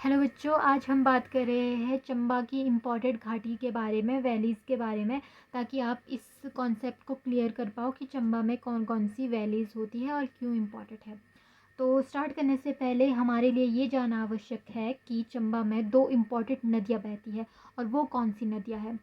Hello बच्चों, आज हम बात कर रहे हैं चंबा की इम्पॉर्टेंट घाटी के बारे में, वैलीज़ के बारे में, ताकि आप इस कॉन्सेप्ट को क्लियर कर पाओ कि चंबा में कौन कौन सी वैलीज़ होती है और क्यों इम्पॉर्टेंट है। तो स्टार्ट करने से पहले हमारे लिए ये जानना आवश्यक है कि चंबा में दो इम्पॉर्टेंट नदियाँ बहती है, और वो कौन सी नदियाँ हैं।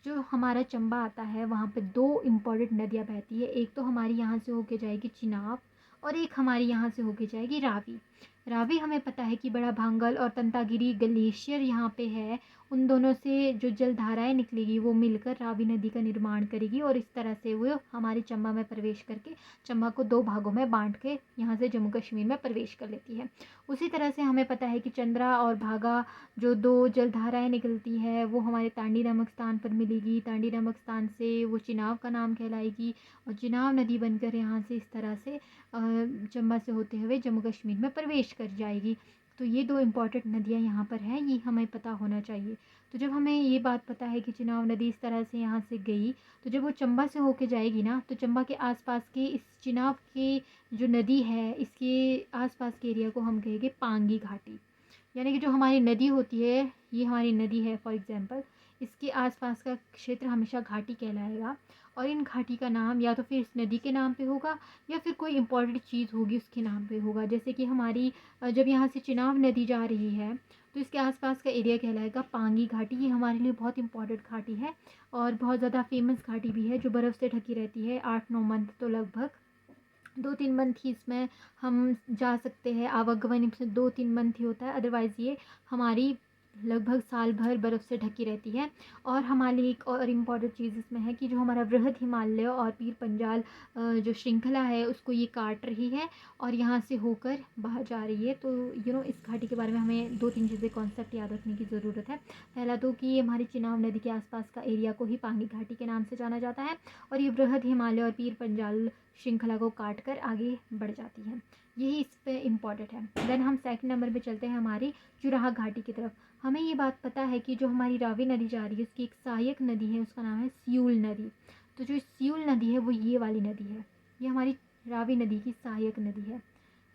जो हमारा चंबा आता है वहाँ पे दो इम्पॉर्टेंट नदियाँ बहती है। एक तो हमारी यहाँ से होके जाएगी चिनाब, और एक हमारी यहाँ से होके जाएगी रावी। रावी हमें पता है कि बड़ा भांगल और तंतागिरी ग्लेशियर यहाँ पे है। उन दोनों से जो जलधाराएं निकलेगी वो मिलकर रावी नदी का निर्माण करेगी, और इस तरह से वो हमारे चंबा में प्रवेश करके चंबा को दो भागों में बांट के यहाँ से जम्मू कश्मीर में प्रवेश कर लेती है। उसी तरह से हमें पता है कि चंद्रा और भागा जो दो जलधाराएं निकलती है वो हमारे तांडी नामक स्थान पर मिलेगी। तांडी नामक स्थान से वो चिनाब का नाम कहलाएगी, और चिनाब नदी बनकर यहाँ से इस तरह से चंबा से होते हुए जम्मू कश्मीर में प्रवेश कर जाएगी। तो ये दो इम्पॉर्टेंट नदियाँ यहाँ पर हैं, ये हमें पता होना चाहिए। तो जब हमें ये बात पता है कि चिनाब नदी इस तरह से यहाँ से गई, तो जब वो चंबा से होके जाएगी ना, तो चंबा के आसपास के इस चिनाब के जो नदी है इसके आसपास के एरिया को हम कहेंगे पांगी घाटी। यानी कि जो हमारी नदी होती है, ये हमारी नदी है फॉर एग्जांपल, इसके आसपास का क्षेत्र हमेशा घाटी कहलाएगा। और इन घाटी का नाम या तो फिर इस नदी के नाम पे होगा, या फिर कोई इंपॉर्टेंट चीज़ होगी उसके नाम पे होगा। जैसे कि हमारी जब यहाँ से चिनाब नदी जा रही है तो इसके आसपास का एरिया कहलाएगा पांगी घाटी। ये हमारे लिए बहुत इंपॉर्टेंट घाटी है, और बहुत ज़्यादा फेमस घाटी भी है, जो बर्फ़ से ढकी रहती है 8-9 मंथ, तो लगभग 2-3 मंथ ही इसमें हम जा सकते हैं। आवागमन इसमें 2-3 मंथ ही होता है, अदरवाइज़ ये हमारी लगभग साल भर बर्फ़ से ढकी रहती है। और हमारे लिए एक और इम्पॉर्टेंट चीज़ इसमें है कि जो हमारा वृहद हिमालय और पीर पंजाल जो श्रृंखला है उसको ये काट रही है और यहाँ से होकर बाहर जा रही है। तो इस घाटी के बारे में हमें 2-3 चीज़ें कॉन्सेप्ट याद रखने की ज़रूरत है। पहला तो कि ये हमारी चिनाब नदी के आसपास का एरिया को ही पांगी घाटी के नाम से जाना जाता है, और ये वृहद हिमालय और पीर पंजाल श्रृंखला को काट कर आगे बढ़ जाती है। यही इस पे इम्पॉर्टेंट है। देन हम सेकंड नंबर पे चलते हैं हमारी चुराहा घाटी की तरफ। हमें ये बात पता है कि जो हमारी रावी नदी जा रही है उसकी एक सहायक नदी है, उसका नाम है सियूल नदी। तो जो सियूल नदी है वो ये वाली नदी है, ये हमारी रावी नदी की सहायक नदी है।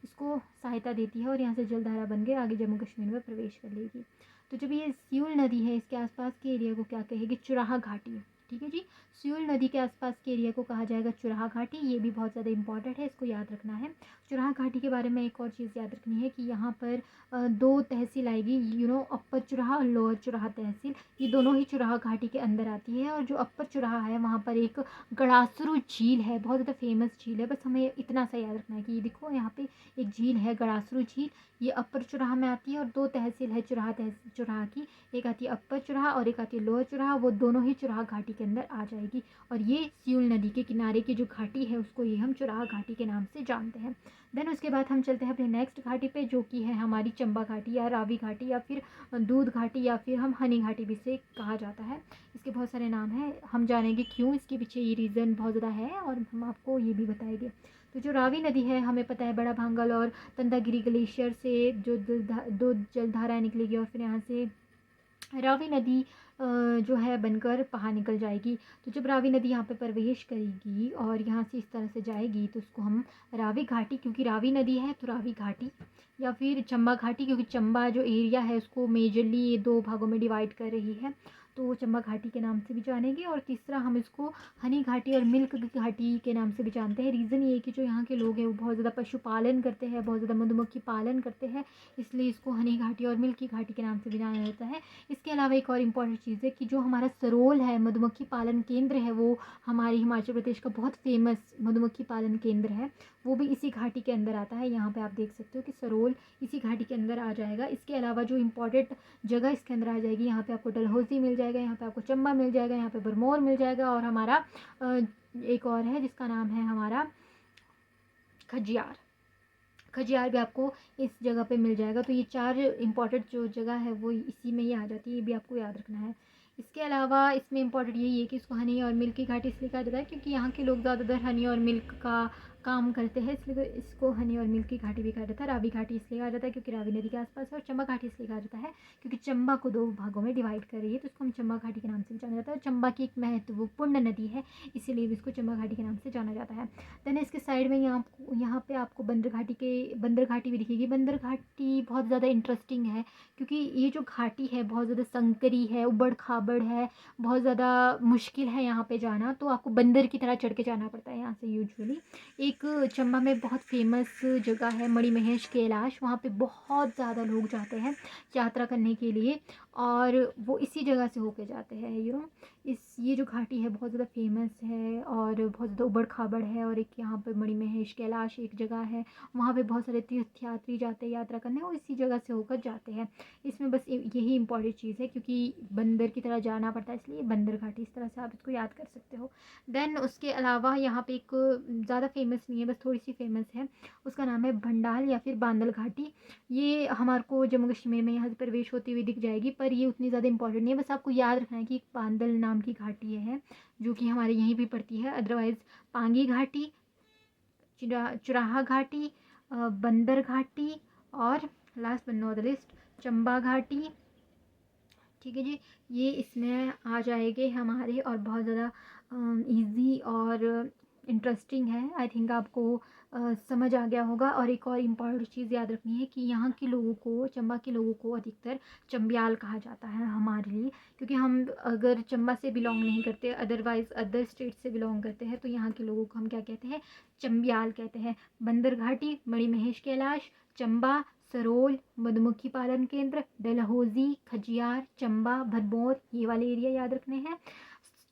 इसको सहायता देती है और यहाँ से जलधारा बन के आगे जम्मू कश्मीर में प्रवेश कर लेगी। तो जब ये सियूल नदी है इसके आसपास के एरिया को क्या कहेगी, चुराहा घाटी। ठीक है जी। सियूल नदी के आसपास के एरिया को कहा जाएगा चुराहा घाटी। ये भी बहुत ज़्यादा इंपॉर्टेंट है, इसको याद रखना है। चुराहा घाटी के बारे में एक और चीज़ याद रखनी है कि यहाँ पर दो तहसील आएगी, अपर चुराहा और लोअर चुराहा तहसील। ये दोनों ही चुराहा घाटी के अंदर आती है। और जो अपर चुराहा है वहाँ पर एक गड़ासरू झील है, बहुत ज़्यादा फेमस झील है। बस हमें इतना सा याद रखना है कि ये देखो यहाँ पे एक झील है गड़ासरू झील, ये अपर चुराहा में आती है। और दो तहसील है चुराहा की, एक आती है अपर चुराहा और एक आती है लोअर चुराहा। वो दोनों ही चुराहा घाटी के अंदर आ जाएगी, और ये सियूल नदी के किनारे की जो घाटी है उसको ये हम चुराहा घाटी के नाम से जानते हैं। देन उसके बाद हम चलते हैं अपने नेक्स्ट घाटी पे, जो कि है हमारी चंबा घाटी या रावी घाटी या फिर दूध घाटी या फिर हम हनी घाटी भी से कहा जाता है। इसके बहुत सारे नाम हैं, हम जानेंगे क्यों, इसके पीछे ये रीज़न बहुत ज़्यादा है और हम आपको ये भी बताएंगे। तो जो रावी नदी है हमें पता है बड़ा भांगल और तंतागिरी ग्लेशियर से जो दो जलधाराएँ निकलेगी, और फिर यहाँ से रावी नदी जो है बनकर बाहर निकल जाएगी। तो जब रावी नदी यहाँ पे प्रवेश करेगी और यहाँ से इस तरह से जाएगी तो उसको हम रावी घाटी, क्योंकि रावी नदी है तो रावी घाटी, या फिर चंबा घाटी, क्योंकि चंबा जो एरिया है उसको मेजरली ये दो भागों में डिवाइड कर रही है, तो वो चंबा घाटी के नाम से भी जानेंगे। और तीसरा हम इसको हनी घाटी और मिल्क घाटी के नाम से भी जानते हैं। रीज़न ये है कि जो यहाँ के लोग हैं वो बहुत ज़्यादा पशुपालन करते हैं, बहुत ज़्यादा मधुमक्खी पालन करते हैं, इसलिए इसको हनी घाटी और मिल्क घाटी के नाम से भी जाना जाता है। इसके अलावा एक और इम्पॉर्टेंट चीज़ है कि जो हमारा सरोल है, मधुमक्खी पालन केंद्र है, वो हमारे हिमाचल प्रदेश का बहुत फेमस मधुमक्खी पालन केंद्र है, वो भी इसी घाटी के अंदर आता है। यहाँ पे आप देख सकते हो कि सरोल इसी घाटी के अंदर आ जाएगा। इसके अलावा जो इम्पॉर्टेंट जगह इसके अंदर आ जाएगी, यहाँ पे आपको डलहौजी मिल जाएगा, यहाँ पे आपको चंबा मिल जाएगा, यहाँ पे भरमौर मिल जाएगा, और हमारा एक और है जिसका नाम है हमारा खजियार। खजियार भी आपको इस जगह पे मिल जाएगा। तो ये 4 इम्पॉर्टेंट जो जगह है वो इसी में ही आ जाती है, ये भी आपको याद रखना है। इसके अलावा इसमें इम्पॉर्टेंट यही है कि इसको हनी और मिल्क की घाटी इसलिए कहा जाता है क्योंकि यहाँ के लोग ज़्यादातर हनी और मिल्क का काम करते हैं, इसलिए इसको हनी और मिल्क की घाटी भी कहा जाता है। रावी घाटी इसलिए कहा जाता है क्योंकि रावी नदी के आसपास है, और चंबा घाटी इसलिए कहा जाता है क्योंकि चंबा को 2 भागों में डिवाइड कर रही है, तो इसको हम चंबा घाटी के नाम से भी जाना जाता है। चंबा की एक महत्वपूर्ण नदी है, इसीलिए भी इसको चंबा घाटी के नाम से जाना जाता है। देन इसके साइड में यहाँ पे आपको बंदर घाटी भी दिखेगी। बंदर घाटी बहुत ज़्यादा इंटरेस्टिंग है क्योंकि ये जो घाटी है बहुत ज़्यादा संकरी है, उबड़ खाबड़ है, बहुत ज़्यादा मुश्किल है यहाँ पे जाना, तो आपको बंदर की तरह चढ़ के जाना पड़ता है यहाँ से यूजुअली। एक चंबा में बहुत फेमस जगह है मणिमहेश कैलाश, वहाँ पे बहुत ज़्यादा लोग जाते हैं यात्रा करने के लिए, और वो इसी जगह से होके जाते हैं ये जो घाटी है बहुत ज़्यादा फेमस है और बहुत ज़्यादा उबड़ खाबड़ है। और एक यहाँ पे मणिमहेश कैलाश एक जगह है, वहाँ पे बहुत सारे तीर्थयात्री जाते हैं यात्रा करने, और इसी जगह से होकर जाते हैं। इसमें बस यही इंपॉर्टेंट चीज़ है क्योंकि बंदर की तरह जाना पड़ता है, इसलिए बंदर घाटी, इस तरह से आप इसको याद कर सकते हो। देन उसके अलावा यहाँ पे एक ज़्यादा फेमस नहीं है, बस थोड़ी सी फेमस है, उसका नाम है भंडाल या फिर बांदल घाटी। ये हमारे को जम्मू कश्मीर में यहाँ से प्रवेश होती हुई दिख जाएगी, पर ये उतनी ज़्यादा इंपॉर्टेंट नहीं है, बस आपको याद रखना है कि एक बांदल नाम की घाटी है जो कि हमारे यहीं भी पड़ती है। अदरवाइज़ पांगी घाटी, चुराहा घाटी, बंदर घाटी, और last but not the list Chamba घाटी। ठीक है जी, ये इसमें आ जाएंगे हमारे, और बहुत ज़्यादा इजी और इंटरेस्टिंग है। आई थिंक आपको समझ आ गया होगा। और एक और इम्पॉर्टेंट चीज़ याद रखनी है कि यहाँ के लोगों को, चंबा के लोगों को अधिकतर चंबियाल कहा जाता है हमारे लिए, क्योंकि हम अगर चंबा से बिलोंग नहीं करते, अदरवाइज़ अदर स्टेट से बिलोंग करते हैं, तो यहाँ के लोगों को हम क्या कहते हैं, चंबियाल कहते हैं। बंदर घाटी, मणिमहेश कैलाश, चंबा, सरोल, मधुमक्खी पालन केंद्र, डलहौजी, खजियार, चंबा, भरमौर, ये वाले एरिया याद रखने हैं।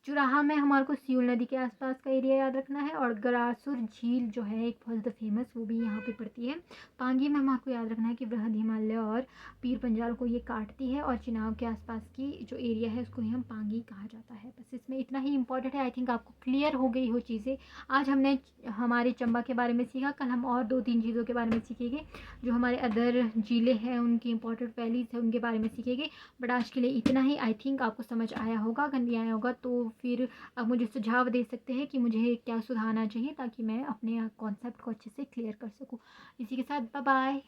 चुराहा में हमारे को सियूल नदी के आसपास का एरिया याद रखना है, और गरासुर झील जो है एक बहुत ज़्यादा फेमस, वो भी यहाँ पे पड़ती है। पांगी में हमारे को याद रखना है कि बृहद हिमालय और पीर पंजाल को ये काटती है, और चिनाब के आसपास की जो एरिया है उसको ही हम पांगी कहा जाता है। बस इसमें इतना ही इंपॉर्टेंट है। आई थिंक आपको क्लियर हो गई हो चीज़ें। आज हमने हमारे चंबा के बारे में सीखा, कल हम और 2-3 चीज़ों के बारे में सीखेंगे, जो हमारे अदर ज़िले हैं उनकी इंपॉर्टेंट वैलीज़ है उनके बारे में सीखेंगे। बट आज के लिए इतना ही। आई थिंक आपको समझ आया होगा। अगर नहीं आया होगा तो फिर आप मुझे सुझाव दे सकते हैं कि मुझे क्या सुधारना चाहिए, ताकि मैं अपने कॉन्सेप्ट को अच्छे से क्लियर कर सकूँ। इसी के साथ बाय बाय।